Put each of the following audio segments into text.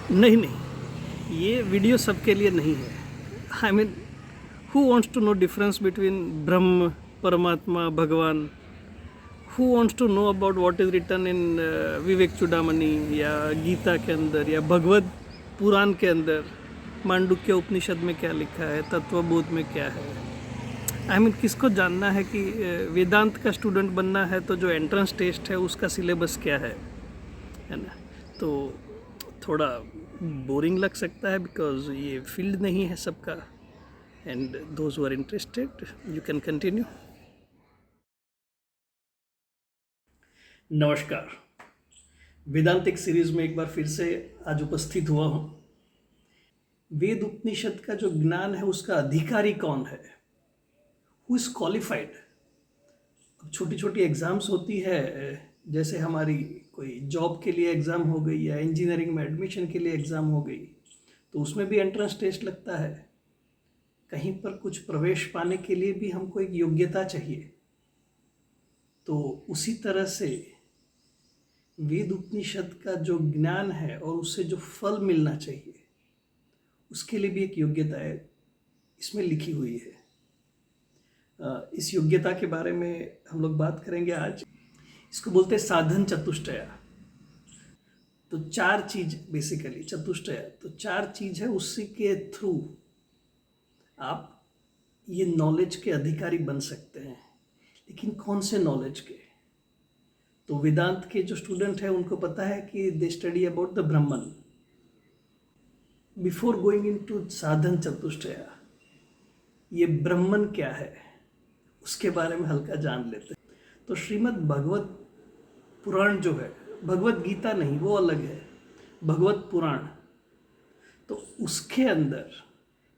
नहीं नहीं, ये वीडियो सबके लिए नहीं है। I mean, who wants to know difference between Brahm, Paramatma, Bhagwan? Who wants to know about what is written in Vivek Chudamani या गीता के अंदर या भगवत पुराण के अंदर, मांडुक्य उपनिषद में क्या लिखा है, तत्वबोध में क्या है? आई मीन, किसको जानना है कि वेदांत का स्टूडेंट बनना है तो जो एंट्रेंस टेस्ट है उसका सिलेबस क्या है ना? तो थोड़ा बोरिंग लग सकता है बिकॉज ये फील्ड नहीं है सबका। And those who are interested, you can continue. नमस्कार। वेदांतिक सीरीज में एक बार फिर से आज उपस्थित हुआ हूँ। वेद उपनिषद का जो ज्ञान है उसका अधिकारी कौन है? Who is qualified? अब छोटी छोटी एग्जाम्स होती है, जैसे हमारी कोई जॉब के लिए एग्ज़ाम हो गई या इंजीनियरिंग में एडमिशन के लिए एग्ज़ाम हो गई, तो उसमें भी एंट्रेंस टेस्ट लगता है। कहीं पर कुछ प्रवेश पाने के लिए भी हमको एक योग्यता चाहिए। तो उसी तरह से वेद उपनिषद का जो ज्ञान है और उससे जो फल मिलना चाहिए, उसके लिए भी एक योग्यता है इसमें लिखी हुई है। इस योग्यता के बारे में हम लोग बात करेंगे आज। इसको बोलते हैं साधन चतुष्टया। तो चार चीज, बेसिकली चतुष्टय, तो चार चीज है, उसी के थ्रू आप ये नॉलेज के अधिकारी बन सकते हैं। लेकिन कौन से नॉलेज के? तो वेदांत के जो स्टूडेंट है उनको पता है कि they study about the Brahman. Before going into साधन चतुष्टया, ये ब्रह्मन क्या है उसके बारे में हल्का जान लेते हैं। तो श्रीमद् भगवत पुराण जो है, भगवत गीता नहीं, वो अलग है, भगवत पुराण, तो उसके अंदर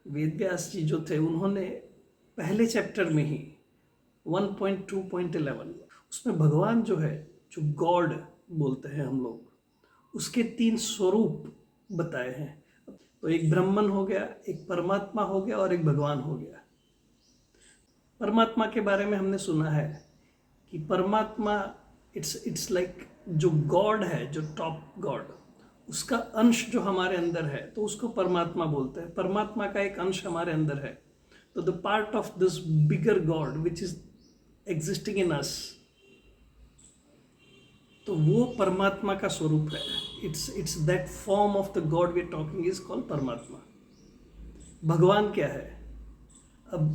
वेद व्यास जी जो थे उन्होंने पहले चैप्टर में ही 1.2.11 उसमें भगवान जो है, जो गॉड बोलते हैं हम लोग, उसके 3 स्वरूप बताए हैं। तो एक ब्रह्मन हो गया, एक परमात्मा हो गया और एक भगवान हो गया। परमात्मा के बारे में हमने सुना है कि परमात्मा इट्स लाइक जो गॉड है, जो टॉप गॉड, उसका अंश जो हमारे अंदर है तो उसको परमात्मा बोलते हैं। परमात्मा का एक अंश हमारे अंदर है, तो the part of this bigger God which is existing in us, तो वो परमात्मा का स्वरूप है। It's that form of the God we are talking is called Paramatma. भगवान क्या है? अब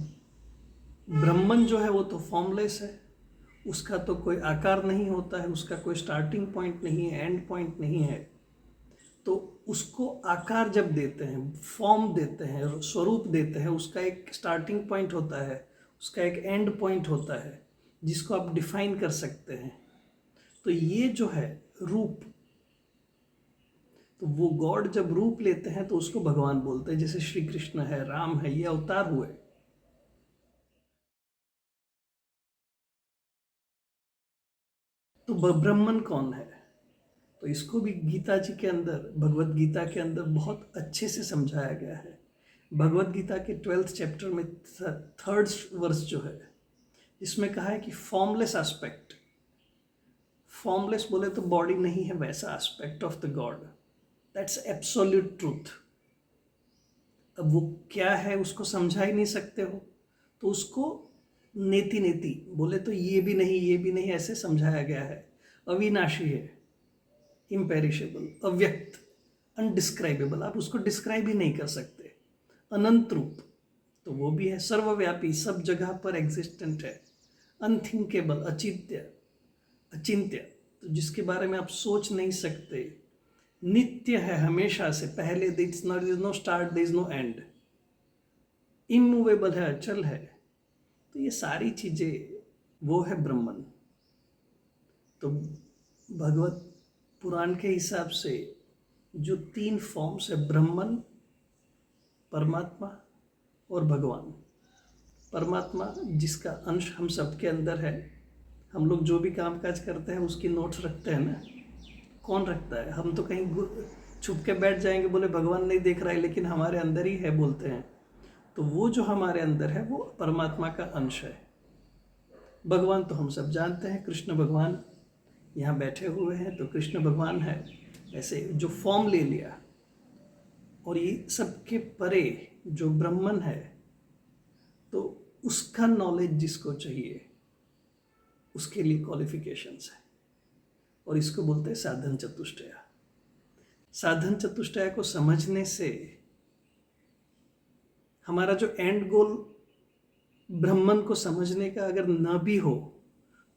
ब्रह्मन जो है वो तो फॉर्मलेस है, उसका तो कोई आकार नहीं होता है, उसका कोई स्टार्टिंग पॉइंट नहीं है, एंड पॉइंट नहीं है। तो उसको आकार जब देते हैं, फॉर्म देते हैं, स्वरूप देते हैं, उसका एक स्टार्टिंग पॉइंट होता है, उसका एक एंड पॉइंट होता है जिसको आप डिफाइन कर सकते हैं। तो ये जो है रूप, तो वो गॉड जब रूप लेते हैं तो उसको भगवान बोलते हैं। जैसे श्री कृष्ण है, राम है, ये अवतार हुए। तो ब्रह्मन कौन है? तो इसको भी गीता जी के अंदर, भगवत गीता के अंदर बहुत अच्छे से समझाया गया है। भगवत गीता के 12th चैप्टर में 3rd वर्स जो है, इसमें कहा है कि फॉर्मलेस एस्पेक्ट, फॉर्मलेस बोले तो बॉडी नहीं है, वैसा aspect of the God, that's absolute truth. अब वो क्या है उसको समझा ही नहीं सकते हो, तो उसको नेति नेति बोले तो ये भी नहीं, ये भी नहीं, ऐसे समझाया गया है। अविनाशी है, इम्पेरिशेबल, अव्यक्त, अनडिस्क्राइबेबल, आप उसको डिस्क्राइब ही नहीं कर सकते। अनंत रूप, तो वो भी है। सर्वव्यापी, सब जगह पर एग्जिस्टेंट है। अनथिंकेबल, अचिंत्य, तो जिसके बारे में आप सोच नहीं सकते। नित्य है, हमेशा से, पहले, there is no start, there is no end. Immovable है, अचल है। तो ये सारी चीजें वो है ब्रह्मन। तो भगवत पुराण के हिसाब से जो 3 फॉर्म्स है, ब्रह्मन, परमात्मा और भगवान। परमात्मा जिसका अंश हम सबके अंदर है। हम लोग जो भी काम काज करते हैं उसकी नोट्स रखते हैं ना। कौन रखता है? हम तो कहीं छुप के बैठ जाएंगे, बोले भगवान नहीं देख रहा है, लेकिन हमारे अंदर ही है बोलते हैं। तो वो जो हमारे अंदर है वो परमात्मा का अंश है। भगवान तो हम सब जानते हैं, कृष्ण भगवान यहाँ बैठे हुए हैं, तो कृष्ण भगवान है। ऐसे जो फॉर्म ले लिया, और ये सबके परे जो ब्रह्मन है, तो उसका नॉलेज जिसको चाहिए उसके लिए क्वालिफिकेशंस है, और इसको बोलते हैं साधन चतुष्टया। साधन चतुष्टया को समझने से हमारा जो एंड गोल ब्रह्मन को समझने का अगर न भी हो,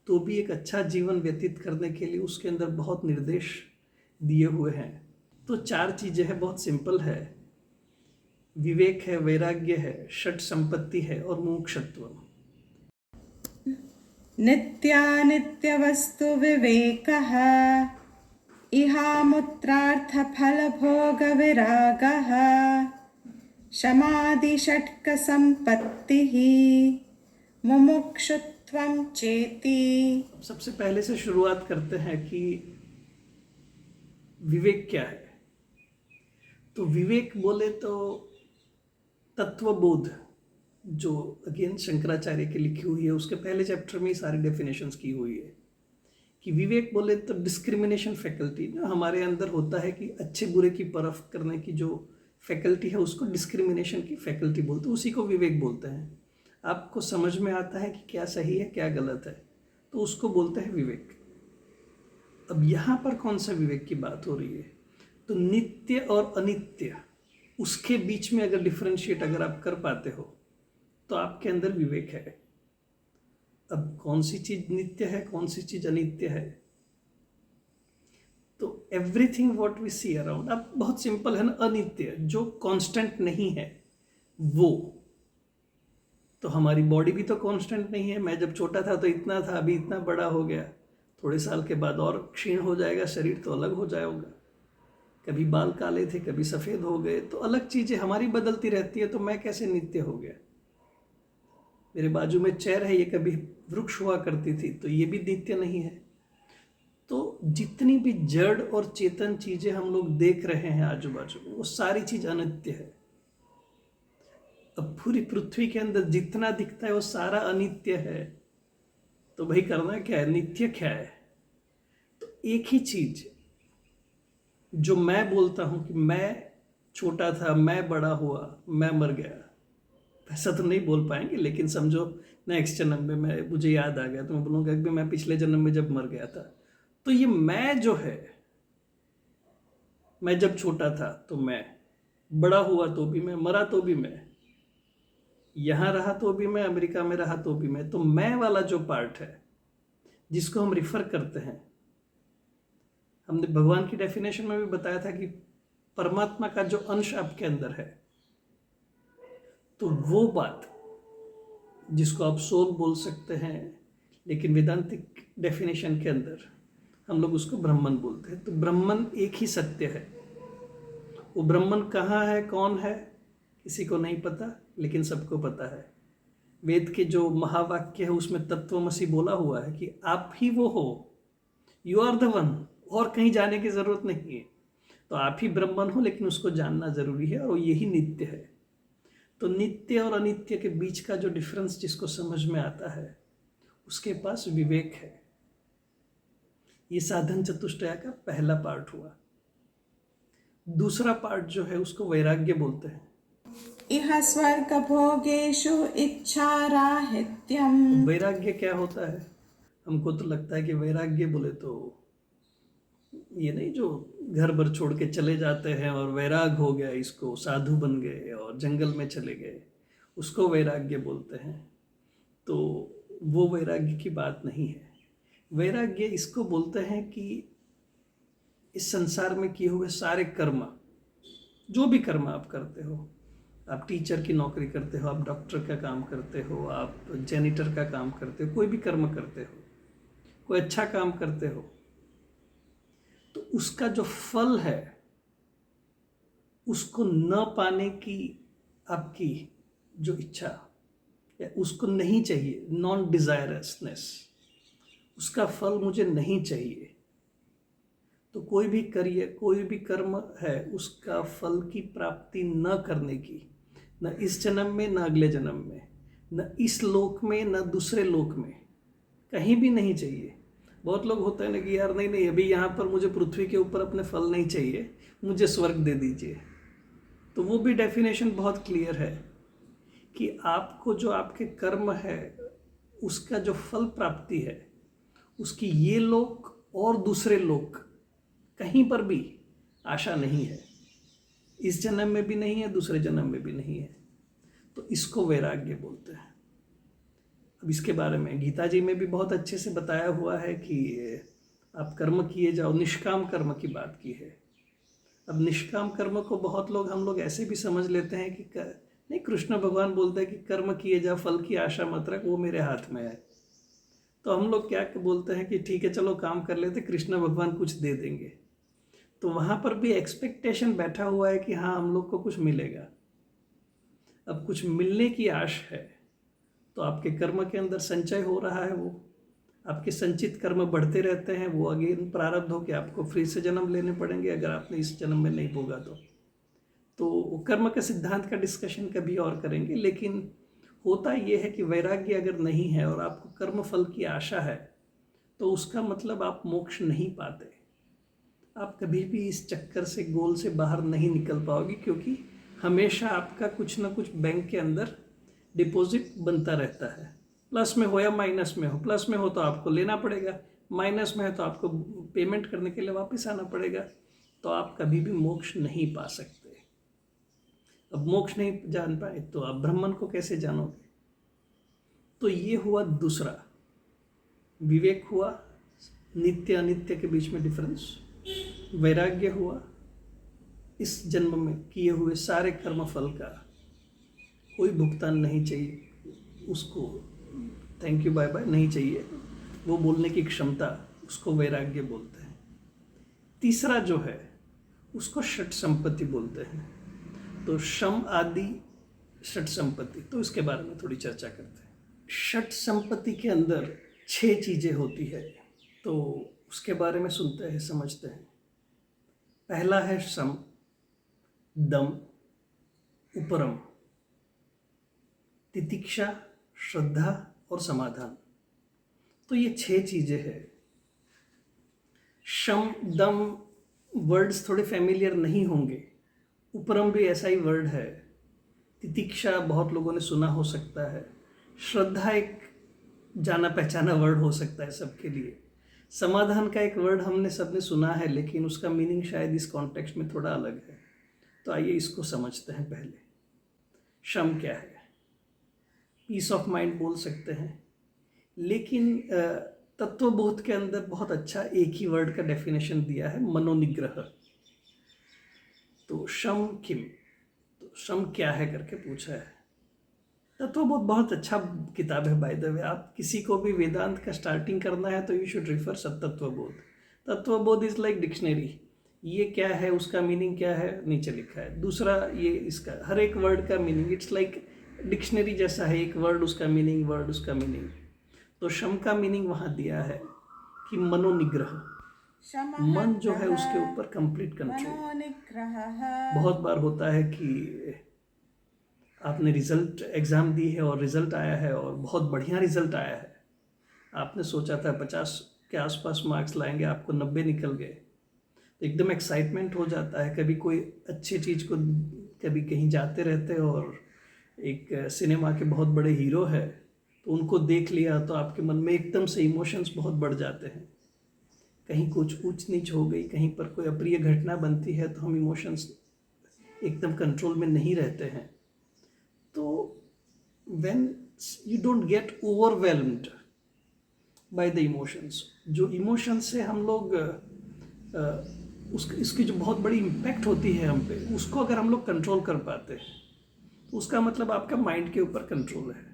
तो भी एक अच्छा जीवन व्यतीत करने के लिए उसके अंदर बहुत निर्देश दिए हुए हैं। तो 4 चीजें हैं, बहुत सिंपल है। विवेक है, वैराग्य है, षट संपत्ति है और मुमुक्षुत्व। नित्यानित्यवस्तु विवेकः इहामुत्रार्थफलभोगविरागः शमादिषट्कसम्पत्तिः मुमुक्षुत्वं चेति। सबसे पहले से शुरुआत करते हैं कि विवेक क्या है। तो विवेक बोले तो तत्वबोध, जो अगेन शंकराचार्य की लिखी हुई है, उसके पहले चैप्टर में सारी डेफिनेशंस की हुई है कि विवेक बोले तो डिस्क्रिमिनेशन फैकल्टी जो हमारे अंदर होता है कि अच्छे बुरे की परख करने की जो फैकल्टी है, उसको डिस्क्रिमिनेशन की फैकल्टी बोलते हैं, उसी को विवेक बोलते हैं। आपको समझ में आता है कि क्या सही है क्या गलत है, तो उसको बोलते हैं विवेक। अब यहाँ पर कौन सा विवेक की बात हो रही है, तो नित्य और अनित्य उसके बीच में अगर डिफरेंशिएट अगर आप कर पाते हो तो आपके अंदर विवेक है। अब कौन सी चीज नित्य है, कौन सी चीज अनित्य है, तो everything what we see around, अब बहुत सिंपल है ना, अनित्य जो कांस्टेंट नहीं है वो, तो हमारी बॉडी भी तो कांस्टेंट नहीं है। मैं जब छोटा था तो इतना था, अभी इतना बड़ा हो गया, थोड़े साल के बाद और क्षीण हो जाएगा, शरीर तो अलग हो जाएगा। कभी बाल काले थे, कभी सफ़ेद हो गए, तो अलग चीज़ें हमारी बदलती रहती है, तो मैं कैसे नित्य हो गया। मेरे बाजू में चेयर है, ये कभी वृक्ष हुआ करती थी, तो ये भी नित्य नहीं है। तो जितनी भी जड़ और चेतन चीज़ें हम लोग देख रहे हैं आजू बाजू में, वो सारी चीज़ अनित्य है। अब पूरी पृथ्वी के अंदर जितना दिखता है वो सारा अनित्य है, तो भाई करना क्या है, नित्य क्या है। तो एक ही चीज जो मैं बोलता हूं कि मैं छोटा था, मैं बड़ा हुआ, मैं मर गया, ऐसा तो नहीं बोल पाएंगे, लेकिन समझो नेक्स्ट जन्म में मैं, मुझे याद आ गया तो मैं बोलूँगा कि मैं पिछले जन्म में जब मर गया था। तो ये मैं जो है, मैं जब छोटा था तो मैं, बड़ा हुआ तो भी मैं, मरा तो भी मैं, यहाँ रहा तो भी मैं, अमेरिका में रहा तो भी मैं। तो मैं वाला जो पार्ट है जिसको हम रिफर करते हैं, हमने भगवान की डेफिनेशन में भी बताया था कि परमात्मा का जो अंश आपके अंदर है, तो वो बात जिसको आप सोल बोल सकते हैं, लेकिन वेदांतिक डेफिनेशन के अंदर हम लोग उसको ब्रह्मन बोलते हैं। तो ब्रह्मन एक ही सत्य है। वो ब्रह्मन कहाँ है, कौन है, किसी को नहीं पता, लेकिन सबको पता है। वेद के जो महावाक्य है उसमें तत्वमसि बोला हुआ है कि आप ही वो हो, यू आर द वन, और कहीं जाने की जरूरत नहीं है। तो आप ही ब्रह्मन हो, लेकिन उसको जानना जरूरी है, और यही नित्य है। तो नित्य और अनित्य के बीच का जो डिफरेंस जिसको समझ में आता है, उसके पास विवेक है। ये साधन चतुष्टया का पहला पार्ट हुआ। दूसरा पार्ट जो है उसको वैराग्य बोलते हैं। इह स्वर्ग भोगेषु इच्छाराहित्यम्। वैराग्य क्या होता है, हमको तो लगता है कि वैराग्य बोले तो ये नहीं जो घर भर छोड़ के चले जाते हैं और वैराग हो गया, इसको साधु बन गए और जंगल में चले गए, उसको वैराग्य बोलते हैं। तो वो वैराग्य की बात नहीं है। वैराग्य इसको बोलते हैं कि इस संसार में किए हुए सारे कर्म, जो भी कर्म आप करते हो, आप टीचर की नौकरी करते हो, आप डॉक्टर का काम करते हो, आप जेनिटर का काम करते हो, कोई भी कर्म करते हो, कोई अच्छा काम करते हो, तो उसका जो फल है उसको न पाने की आपकी जो इच्छा या उसको नहीं चाहिए, नॉन डिजायरसनेस, उसका फल मुझे नहीं चाहिए, तो कोई भी करिए, कोई भी कर्म है, उसका फल की प्राप्ति न करने की, न इस जन्म में, न अगले जन्म में, न इस लोक में, न दूसरे लोक में, कहीं भी नहीं चाहिए। बहुत लोग होते हैं ना कि यार नहीं, अभी यहाँ पर मुझे पृथ्वी के ऊपर अपने फल नहीं चाहिए, मुझे स्वर्ग दे दीजिए। तो वो भी डेफिनेशन बहुत क्लियर है कि आपको जो आपके कर्म है उसका जो फल प्राप्ति है उसकी ये लोक और दूसरे लोक कहीं पर भी आशा नहीं है। इस जन्म में भी नहीं है, दूसरे जन्म में भी नहीं है। तो इसको वैराग्य बोलते हैं। अब इसके बारे में गीता जी में भी बहुत अच्छे से बताया हुआ है कि आप कर्म किए जाओ, निष्काम कर्म की बात की है। अब निष्काम कर्म को बहुत लोग हम लोग ऐसे भी समझ लेते हैं कि नहीं, कृष्ण भगवान बोलते हैं कि कर्म किए जाओ, फल की आशा मत रख, वो मेरे हाथ में है। तो हम लोग क्या बोलते हैं कि ठीक है चलो काम कर लेते, कृष्ण भगवान कुछ दे देंगे। तो वहाँ पर भी एक्सपेक्टेशन बैठा हुआ है कि हाँ हम लोग को कुछ मिलेगा। अब कुछ मिलने की आश है तो आपके कर्म के अंदर संचय हो रहा है, वो आपके संचित कर्म बढ़ते रहते हैं, वो अगेन प्रारब्ध हो कि आपको फिर से जन्म लेने पड़ेंगे अगर आपने इस जन्म में नहीं भोगा तो कर्म का सिद्धांत का डिस्कशन कभी और करेंगे। लेकिन होता ये है कि वैराग्य अगर नहीं है और आपको कर्म फल की आशा है तो उसका मतलब आप मोक्ष नहीं पाते। आप कभी भी इस चक्कर से, गोल से बाहर नहीं निकल पाओगे, क्योंकि हमेशा आपका कुछ ना कुछ बैंक के अंदर डिपॉजिट बनता रहता है। प्लस में हो या माइनस में हो, प्लस में हो तो आपको लेना पड़ेगा, माइनस में है तो आपको पेमेंट करने के लिए वापस आना पड़ेगा। तो आप कभी भी मोक्ष नहीं पा सकते। अब मोक्ष नहीं जान पाए तो आप ब्रह्मन को कैसे जानोगे? तो ये हुआ दूसरा विवेक, हुआ नित्य अनित्य के बीच में डिफरेंस। वैराग्य हुआ इस जन्म में किए हुए सारे कर्म फल का कोई भुगतान नहीं चाहिए, उसको थैंक यू बाय बाय नहीं चाहिए, वो बोलने की क्षमता, उसको वैराग्य बोलते हैं। तीसरा जो है उसको षट संपत्ति बोलते हैं। तो शम आदि षट संपत्ति, तो इसके बारे में थोड़ी चर्चा करते हैं। षट संपत्ति के अंदर 6 चीज़ें होती है, तो उसके बारे में सुनते हैं, समझते हैं। पहला है सम, दम, उपरम, तितिक्षा, श्रद्धा और समाधान। तो ये 6 चीज़ें हैं। शम दम वर्ड्स थोड़े फैमिलियर नहीं होंगे, उपरम भी ऐसा ही वर्ड है, तितिक्षा बहुत लोगों ने सुना हो सकता है, श्रद्धा एक जाना पहचाना वर्ड हो सकता है सबके लिए, समाधान का एक वर्ड हमने सबने सुना है लेकिन उसका मीनिंग शायद इस कॉन्टेक्स्ट में थोड़ा अलग है। तो आइए इसको समझते हैं। पहले शम क्या है? पीस ऑफ माइंड बोल सकते हैं, लेकिन तत्वबोध के अंदर बहुत अच्छा एक ही वर्ड का डेफिनेशन दिया है, मनोनिग्रह। तो शम किम, तो शम क्या है करके पूछा है। तत्वबोध बहुत अच्छा किताब है बाय द वे। आप किसी को भी वेदांत का स्टार्टिंग करना है तो you should refer Tattvabodh. Tattvabodh is like dictionary. ये क्या है, उसका मीनिंग क्या है, नीचे लिखा है। दूसरा, ये इसका हर एक वर्ड का मीनिंग, इट्स लाइक डिक्शनरी जैसा है, एक वर्ड उसका मीनिंग, वर्ड उसका मीनिंग। तो शम का मीनिंग वहाँ दिया है कि मनोनिग्रह, मन जो है उसके ऊपर कंप्लीट कंट्रोल। बहुत बार होता है कि आपने रिजल्ट एग्ज़ाम दी है और रिज़ल्ट आया है और बहुत बढ़िया रिज़ल्ट आया है, आपने सोचा था 50 के आसपास मार्क्स लाएंगे, आपको 90 निकल गए, तो एकदम एक्साइटमेंट हो जाता है। कभी कोई अच्छी चीज़ को, कभी कहीं जाते रहते हो और एक सिनेमा के बहुत बड़े हीरो है तो उनको देख लिया तो आपके मन में एकदम से इमोशंस बहुत बढ़ जाते हैं। कहीं कुछ ऊंच नीच हो गई, कहीं पर कोई अप्रिय घटना बनती है तो हम इमोशंस एकदम कंट्रोल में नहीं रहते हैं। तो when you don't get overwhelmed by the emotions, जो इमोशंस से हम लोग इसकी जो बहुत बड़ी इम्पैक्ट होती है हम पे, उसको अगर हम लोग कंट्रोल कर पाते हैं तो उसका मतलब आपका माइंड के ऊपर कंट्रोल है।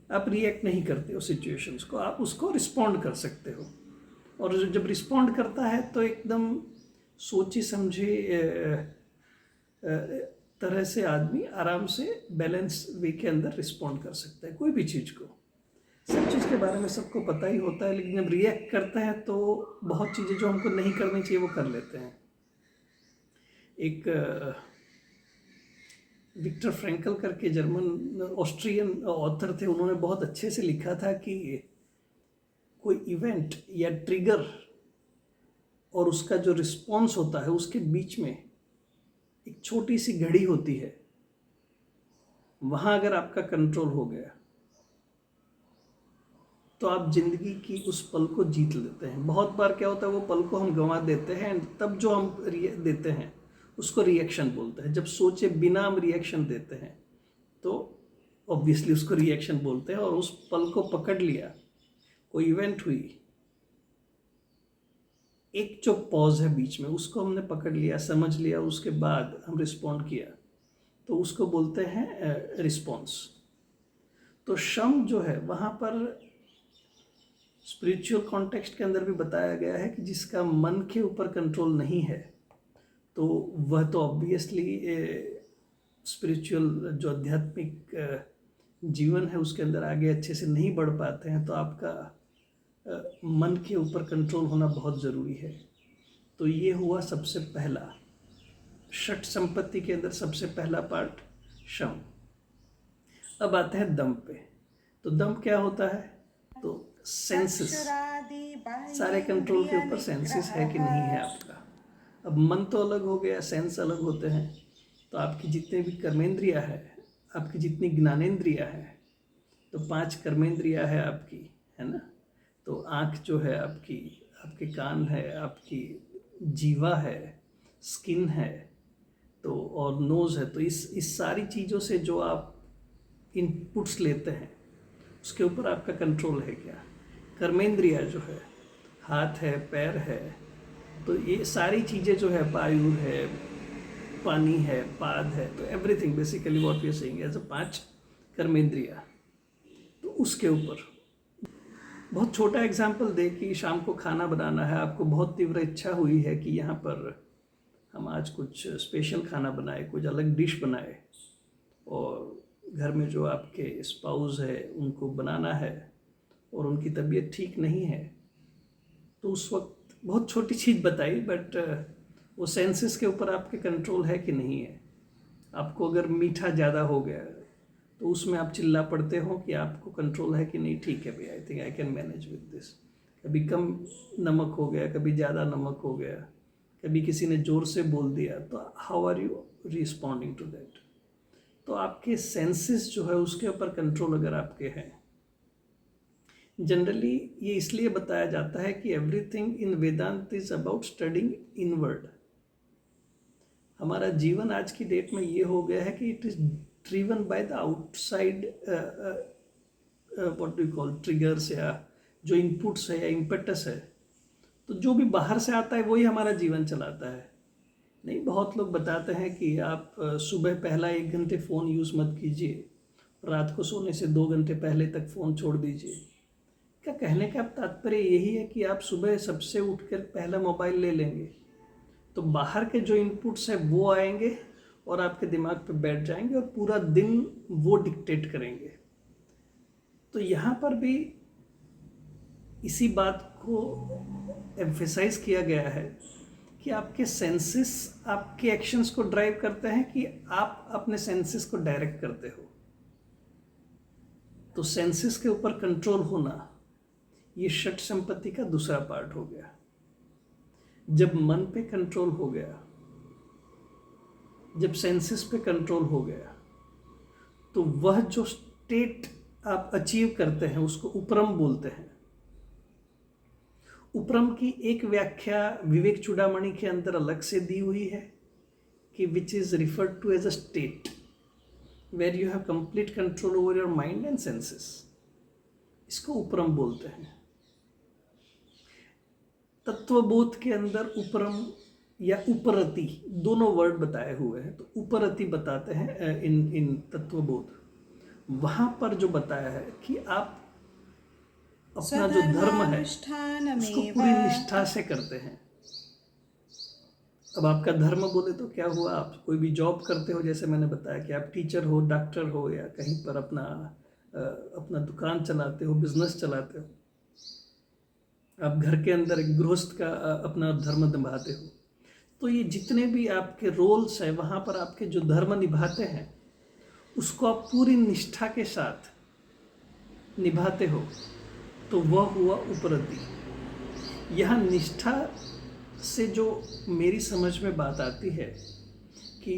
आप रिएक्ट नहीं करते हो सिचुएशंस को, आप उसको रिस्पॉन्ड कर सकते हो। और जब रिस्पॉन्ड करता है तो एकदम सोची समझे तरह से आदमी आराम से बैलेंस वे के अंदर रिस्पॉन्ड कर सकता है कोई भी चीज़ को। सब चीज़ के बारे में सबको पता ही होता है, लेकिन जब रिएक्ट करते हैं तो बहुत चीज़ें जो हमको नहीं करनी चाहिए वो कर लेते हैं। एक विक्टर फ्रैंकल करके जर्मन ऑस्ट्रियन ऑथर थे, उन्होंने बहुत अच्छे से लिखा था कि कोई इवेंट या ट्रिगर और उसका जो रिस्पॉन्स होता है उसके बीच में एक छोटी सी घड़ी होती है, वहाँ अगर आपका कंट्रोल हो गया तो आप जिंदगी की उस पल को जीत लेते हैं। बहुत बार क्या होता है, वो पल को हम गंवा देते हैं, तब जो हम देते हैं उसको रिएक्शन बोलते हैं। जब सोचे बिना हम रिएक्शन देते हैं तो ऑब्वियसली उसको रिएक्शन बोलते हैं। और उस पल को पकड़ लिया, कोई इवेंट हुई, एक जो पॉज है बीच में, उसको हमने पकड़ लिया, समझ लिया, उसके बाद हम रिस्पॉन्ड किया, तो उसको बोलते हैं रिस्पॉन्स। तो शम जो है वहाँ पर स्पिरिचुअल कॉन्टेक्स्ट के अंदर भी बताया गया है कि जिसका मन के ऊपर कंट्रोल नहीं है, तो वह तो ऑब्वियसली स्पिरिचुअल जो आध्यात्मिक जीवन है उसके अंदर आगे अच्छे से नहीं बढ़ पाते हैं। तो आपका मन के ऊपर कंट्रोल होना बहुत ज़रूरी है। तो ये हुआ सबसे पहला, षट संपत्ति के अंदर सबसे पहला पार्ट शम। अब आते हैं दम पे। तो दम क्या होता है? तो सेंसेस, सारे कंट्रोल के ऊपर सेंसेस है कि नहीं है आपका। अब मन तो अलग हो गया, सेंस अलग होते हैं। तो आपकी जितने भी कर्मेंद्रियाँ है, आपकी जितनी ज्ञानेंद्रियाँ है, तो 5 कर्मेंद्रियाँ है आपकी, है ना। तो आँख जो है आपकी, आपके कान है, आपकी जीवा है, स्किन है, तो और नोज़ है। तो इस सारी चीज़ों से जो आप इनपुट्स लेते हैं उसके ऊपर आपका कंट्रोल है क्या। कर्मेंद्रिया जो है, हाथ है, पैर है, तो ये सारी चीज़ें जो है, वायु है, पानी है, पाद है, तो everything basically what we are saying as a 5 कर्मेंद्रिया। तो उसके ऊपर बहुत छोटा एग्जांपल दे कि शाम को खाना बनाना है, आपको बहुत तीव्र इच्छा हुई है कि यहाँ पर हम आज कुछ स्पेशल खाना बनाए, कुछ अलग डिश बनाए, और घर में जो आपके स्पाउस है उनको बनाना है और उनकी तबीयत ठीक नहीं है, तो उस वक्त बहुत छोटी चीज़ बताई, बट वो सेंसेस के ऊपर आपके कंट्रोल है कि नहीं है। आपको अगर मीठा ज़्यादा हो गया तो उसमें आप चिल्ला पड़ते हो कि आपको कंट्रोल है कि नहीं, ठीक है भैया, I think I can manage with this. कभी कम नमक हो गया, कभी ज़्यादा नमक हो गया, कभी किसी ने ज़ोर से बोल दिया, तो how are you responding to that. तो आपके सेंसेस जो है उसके ऊपर कंट्रोल अगर आपके हैं, जनरली ये इसलिए बताया जाता है कि everything in Vedanta is about studying inward. हमारा जीवन आज की डेट में ये हो गया है कि it is driven by the outside what do you call triggers, या जो इनपुट्स है या इम्पेटस है। तो जो भी बाहर से आता है वही हमारा जीवन चलाता है। नहीं, बहुत लोग बताते हैं कि आप सुबह पहला 1 घंटे फ़ोन यूज़ मत कीजिए, रात को सोने से 2 घंटे पहले तक फ़ोन छोड़ दीजिए। क्या कहने का तात्पर्य यही है कि आप सुबह सबसे उठकर पहला मोबाइल ले लेंगे तो बाहर के जो इनपुट्स हैं वो आएंगे और आपके दिमाग पे बैठ जाएंगे और पूरा दिन वो डिक्टेट करेंगे। तो यहाँ पर भी इसी बात को एम्फेसाइज किया गया है कि आपके सेंसेस आपके एक्शंस को ड्राइव करते हैं कि आप अपने सेंसेस को डायरेक्ट करते हो। तो सेंसेस के ऊपर कंट्रोल होना, ये षट संपत्ति का दूसरा पार्ट हो गया। जब मन पे कंट्रोल हो गया, जब सेंसेस पे कंट्रोल हो गया, तो वह जो स्टेट आप अचीव करते हैं उसको उपरम बोलते हैं। उपरम की एक व्याख्या विवेक चूड़ामणि के अंदर अलग से दी हुई है कि which is referred to as a state where you have complete control over your mind and senses. इसको उपरम बोलते हैं। तत्वबोध के अंदर उपरम या उपरति दोनों वर्ड बताए हुए हैं। तो उपरति बताते हैं इन तत्वबोध। वहां पर जो बताया है कि आप अपना जो धर्म है उसको पूरी निष्ठा से करते हैं। अब आपका धर्म बोले तो क्या हुआ, आप कोई भी जॉब करते हो, जैसे मैंने बताया कि आप टीचर हो, डॉक्टर हो, या कहीं पर अपना दुकान चलाते हो, बिजनेस चलाते हो, आप घर के अंदर एक गृहस्थ का अपना धर्म निभाते हो। तो ये जितने भी आपके रोल्स हैं वहाँ पर आपके जो धर्म निभाते हैं उसको आप पूरी निष्ठा के साथ निभाते हो, तो वह हुआ उपरति। यहाँ निष्ठा से जो मेरी समझ में बात आती है कि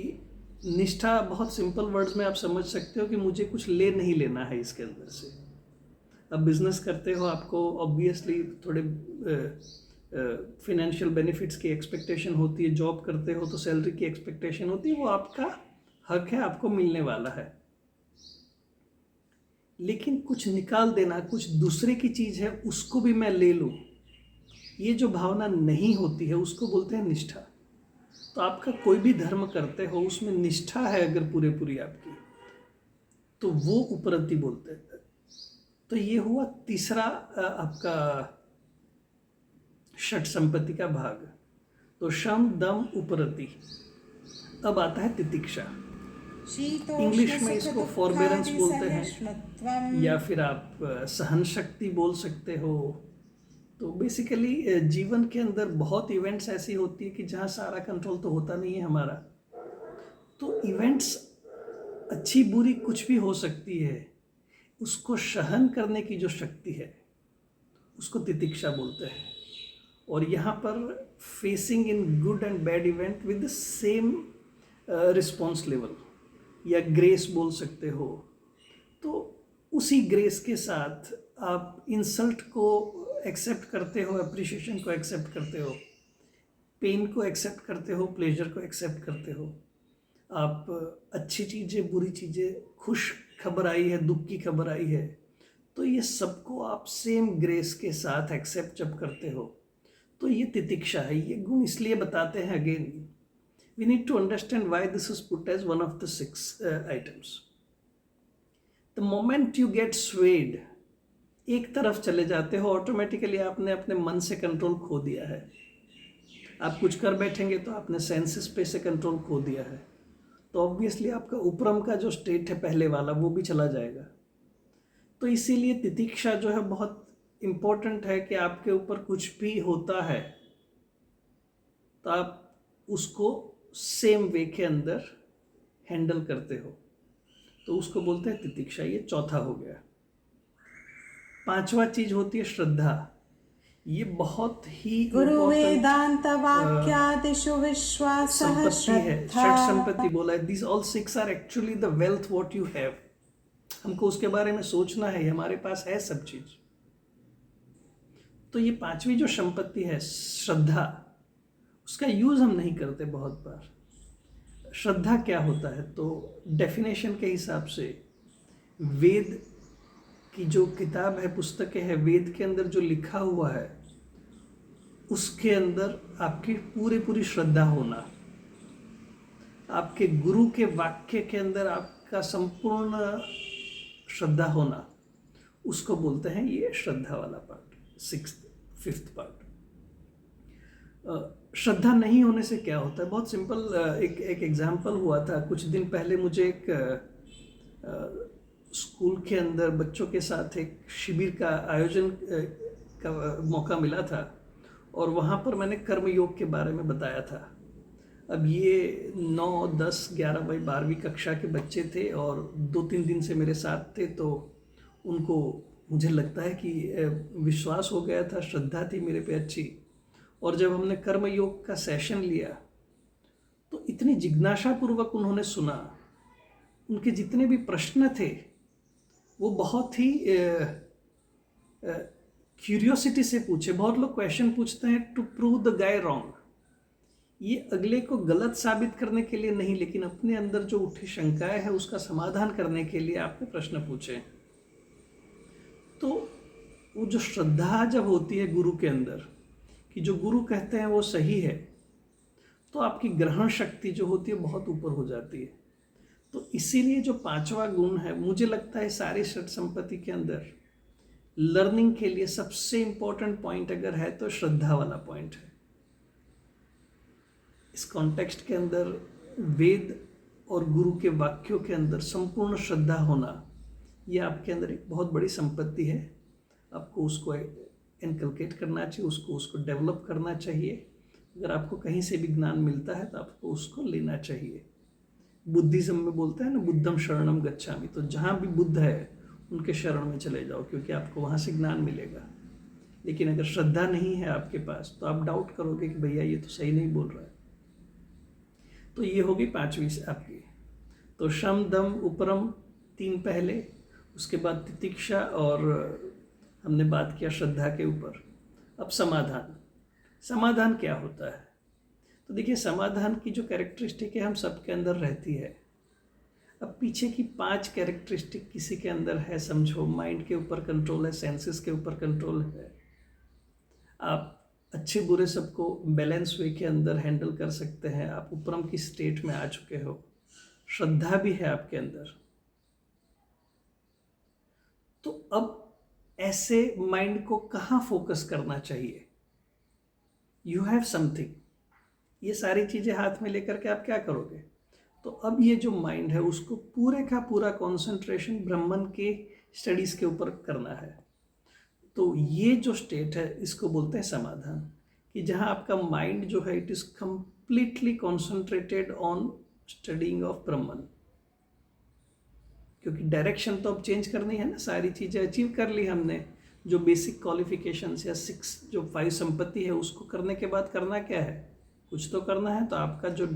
निष्ठा बहुत सिंपल वर्ड्स में आप समझ सकते हो कि मुझे कुछ ले नहीं लेना है इसके अंदर से। अब बिजनेस करते हो, आपको ऑब्वियसली थोड़े फिनेंशियल बेनिफिट्स की एक्सपेक्टेशन होती है। जॉब करते हो तो सैलरी की एक्सपेक्टेशन होती है, वो आपका हक है, आपको मिलने वाला है। लेकिन कुछ निकाल देना, कुछ दूसरे की चीज़ है उसको भी मैं ले लूँ, ये जो भावना नहीं होती है उसको बोलते हैं निष्ठा। तो आपका कोई भी धर्म करते हो उसमें निष्ठा है अगर पूरे पूरी आपकी, तो वो उपरति बोलते हैं। तो ये हुआ तीसरा आपका षट संपत्ति का भाग। तो शम दम उपरति। अब आता है तितिक्षा। इंग्लिश में इसको फॉरबेरेंस बोलते हैं, या फिर आप सहन शक्ति बोल सकते हो। तो बेसिकली जीवन के अंदर बहुत इवेंट्स ऐसी होती है कि जहाँ सारा कंट्रोल तो होता नहीं है हमारा। तो इवेंट्स अच्छी बुरी कुछ भी हो सकती है, उसको सहन करने की जो शक्ति है उसको तितिक्षा बोलते हैं। और यहाँ पर facing in good and bad event with the same response level, या ग्रेस बोल सकते हो। तो उसी ग्रेस के साथ आप इंसल्ट को एक्सेप्ट करते हो, अप्रिशिएशन को एक्सेप्ट करते हो, पेन को एक्सेप्ट करते हो, प्लेजर को एक्सेप्ट करते हो। आप अच्छी चीज़ें, बुरी चीज़ें, खुश खबर आई है, दुख की खबर आई है, तो ये सबको आप सेम ग्रेस के साथ एक्सेप्ट जब करते हो, तो ये तितिक्षा है। ये गुण इसलिए बताते हैं, again we need to understand why this is put as one of the 6 items. The moment you get swayed, एक तरफ चले जाते हो, ऑटोमेटिकली आपने अपने मन से कंट्रोल खो दिया है। आप कुछ कर बैठेंगे तो आपने सेंसेस पे से कंट्रोल खो दिया है, तो ऑब्वियसली आपका उपरम का जो स्टेट है पहले वाला, वो भी चला जाएगा। तो इसीलिए तितिक्षा जो है बहुत इम्पोर्टेंट है कि आपके ऊपर कुछ भी होता है तो आप उसको सेम वे के अंदर हैंडल करते हो, तो उसको बोलते हैं तितिक्षा। ये चौथा हो गया। पांचवा चीज होती है श्रद्धा। ये बहुत ही गुरु वेदांत वाक्यादिषु विश्वासः संपत्ति है, षट संपत्ति बोला है। This all 6 are actually the wealth what you have. हमको उसके बारे में सोचना है, हमारे पास है सब चीज। तो ये पांचवी जो संपत्ति है श्रद्धा, उसका यूज हम नहीं करते बहुत बार। श्रद्धा क्या होता है? तो डेफिनेशन के हिसाब से वेद की जो किताब है, पुस्तकें हैं, वेद के अंदर जो लिखा हुआ है उसके अंदर आपकी पूरी श्रद्धा होना, आपके गुरु के वाक्य के अंदर आपका संपूर्ण श्रद्धा होना, उसको बोलते हैं ये श्रद्धा वाला पार्ट, 5th पार्ट। श्रद्धा नहीं होने से क्या होता है? बहुत सिंपल एक एग्जाम्पल हुआ था कुछ दिन पहले। मुझे एक स्कूल के अंदर बच्चों के साथ एक शिविर का आयोजन का मौका मिला था, और वहाँ पर मैंने कर्म योग के बारे में बताया था। अब ये 9, 10, 11 भाई 12वीं कक्षा के बच्चे थे और 2-3 दिन से मेरे साथ थे, तो उनको मुझे लगता है कि विश्वास हो गया था, श्रद्धा थी मेरे पे अच्छी। और जब हमने कर्म योग का सेशन लिया तो इतनी जिज्ञासापूर्वक उन्होंने सुना। उनके जितने भी प्रश्न थे वो बहुत ही क्यूरियोसिटी से पूछे। बहुत लोग क्वेश्चन पूछते हैं to prove the guy wrong, ये अगले को गलत साबित करने के लिए नहीं, लेकिन अपने अंदर जो उठी शंकाएं है उसका समाधान करने के लिए आपने प्रश्न पूछे। तो वो जो श्रद्धा जब होती है गुरु के अंदर कि जो गुरु कहते हैं वो सही है, तो आपकी ग्रहण शक्ति जो होती है बहुत ऊपर हो जाती है। तो इसीलिए जो 5वां गुण है, मुझे लगता है सारी षट संपत्ति के अंदर लर्निंग के लिए सबसे इंपॉर्टेंट पॉइंट अगर है तो श्रद्धा वाला पॉइंट है। इस कॉन्टेक्स्ट के अंदर वेद और गुरु के वाक्यों के अंदर संपूर्ण श्रद्धा होना, ये आपके अंदर एक बहुत बड़ी संपत्ति है। आपको उसको इनकलकेट करना चाहिए, उसको डेवलप करना चाहिए। अगर आपको कहीं से भी ज्ञान मिलता है तो आपको उसको लेना चाहिए। बुद्धिज्म में बोलते हैं ना, बुद्धम शरणम गच्छामि, तो जहाँ भी बुद्ध है उनके शरण में चले जाओ, क्योंकि आपको वहाँ से ज्ञान मिलेगा। लेकिन अगर श्रद्धा नहीं है आपके पास तो आप डाउट करोगे कि भैया ये तो सही नहीं बोल रहा है। तो ये होगी पांचवी से आपकी। तो शम दम उपरम 3 पहले, उसके बाद तितिक्षा और हमने बात किया श्रद्धा के ऊपर। अब समाधान। समाधान क्या होता है? तो देखिए, समाधान की जो कैरेक्टरिस्टिक है हम सबके अंदर रहती है। अब पीछे की 5 कैरेक्टरिस्टिक किसी के अंदर है, समझो माइंड के ऊपर कंट्रोल है, सेंसेस के ऊपर कंट्रोल है, आप अच्छे बुरे सबको बैलेंस वे के अंदर हैंडल कर सकते हैं, आप उपरम की स्टेट में आ चुके हो, श्रद्धा भी है आपके अंदर। तो अब ऐसे माइंड को कहाँ फोकस करना चाहिए? यू हैव समथिंग, ये सारी चीजें हाथ में लेकर के आप क्या करोगे? तो अब ये जो माइंड है उसको पूरे का पूरा कंसंट्रेशन ब्रह्मन के स्टडीज के ऊपर करना है। तो ये जो स्टेट है इसको बोलते हैं समाधान, कि जहाँ आपका माइंड जो है it is completely concentrated on studying of Brahman. क्योंकि डायरेक्शन तो अब चेंज करनी है ना, सारी चीज़ें अचीव कर ली हमने, जो बेसिक क्वालिफिकेशंस या 6 जो 5 संपत्ति है उसको करने के बाद करना क्या है? कुछ तो करना है। तो आपका जो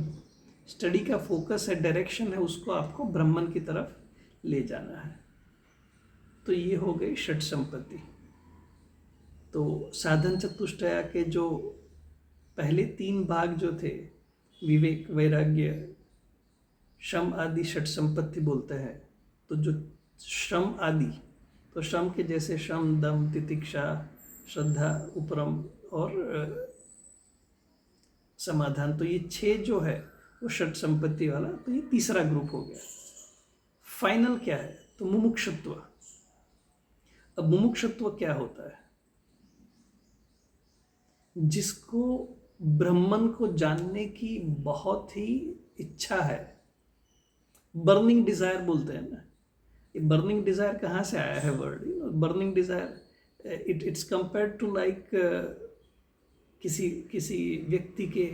स्टडी का फोकस है, डायरेक्शन है, उसको आपको ब्रह्मन की तरफ ले जाना है। तो ये हो गई षट संपत्ति। तो साधन चतुष्टया के जो पहले 3 भाग जो थे, विवेक, वैराग्य, शम आदि षट संपत्ति बोलते हैं। तो जो श्रम आदि, तो श्रम के जैसे शम दम तितिक्षा श्रद्धा उपरम और समाधान, तो ये 6 जो है वो षट संपत्ति वाला। तो ये तीसरा ग्रुप हो गया। फाइनल क्या है? तो मुमुक्षुत्व। अब मुमुक्षुत्व क्या होता है? जिसको ब्रह्मन को जानने की बहुत ही इच्छा है, बर्निंग डिजायर बोलते हैं ना। ये बर्निंग डिजायर कहाँ से आया है word? Burning desire it's compared to like किसी व्यक्ति के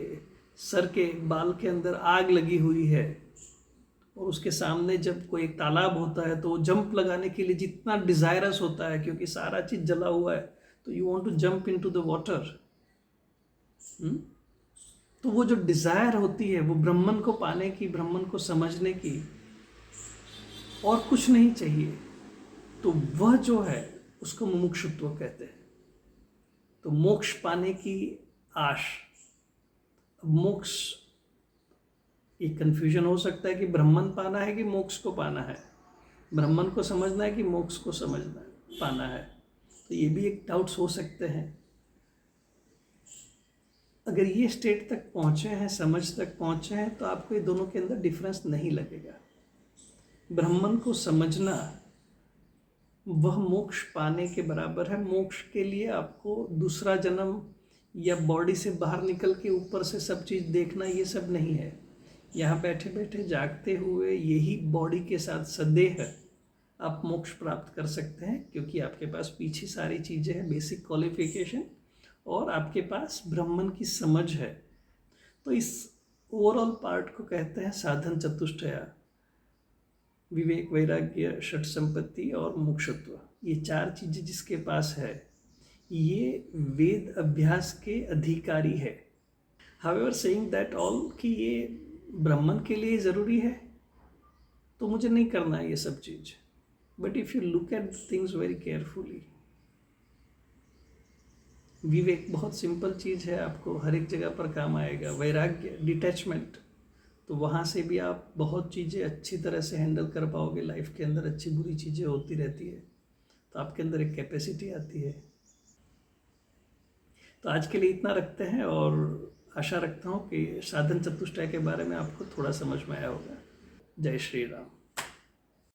सर के बाल के अंदर आग लगी हुई है और उसके सामने जब कोई एक तालाब होता है तो वो जंप लगाने के लिए जितना डिजायरस होता है, क्योंकि सारा चीज जला हुआ है, तो you want to jump into the water. तो वो जो डिजायर होती है वो ब्रह्मन को पाने की, ब्रह्मन को समझने की, और कुछ नहीं चाहिए। तो वह जो है उसको मुमुक्षुत्व कहते हैं। तो मोक्ष पाने की आश। अब मोक्ष, ये कंफ्यूजन हो सकता है कि ब्रह्मन पाना है कि मोक्ष को पाना है, ब्रह्मन को समझना है कि मोक्ष को समझना है, पाना है। तो ये भी एक डाउट्स हो सकते हैं। अगर ये स्टेट तक पहुंचे हैं, समझ तक पहुंचे हैं, तो आपको ये दोनों के अंदर डिफरेंस नहीं लगेगा। ब्रह्मन को समझना वह मोक्ष पाने के बराबर है। मोक्ष के लिए आपको दूसरा जन्म या बॉडी से बाहर निकल के ऊपर से सब चीज़ देखना, ये सब नहीं है। यहाँ बैठे बैठे जागते हुए यही बॉडी के साथ सदेह आप मोक्ष प्राप्त कर सकते हैं, क्योंकि आपके पास पीछे सारी चीज़ें हैं, बेसिक क्वालिफिकेशन, और आपके पास ब्रह्मन की समझ है। तो इस ओवरऑल पार्ट को कहते हैं साधन चतुष्टया, विवेक, वैराग्य, षट संपत्ति और मोक्षत्व। ये 4 चीजें जिसके पास है, ये वेद अभ्यास के अधिकारी है। हाउएवर सेइंग दैट ऑल, कि ये ब्रह्मन के लिए जरूरी है तो मुझे नहीं करना है ये सब चीज। But if you look at things very carefully, विवेक बहुत सिंपल चीज है, आपको हर एक जगह पर काम आएगा। वैराग्य, डिटैचमेंट, तो वहाँ से भी आप बहुत चीज़ें अच्छी तरह से हैंडल कर पाओगे। लाइफ के अंदर अच्छी बुरी चीज़ें होती रहती है, तो आपके अंदर एक कैपेसिटी आती है। तो आज के लिए इतना रखते हैं, और आशा रखता हूँ कि साधन चतुष्टय के बारे में आपको थोड़ा समझ में आया होगा। जय श्री राम।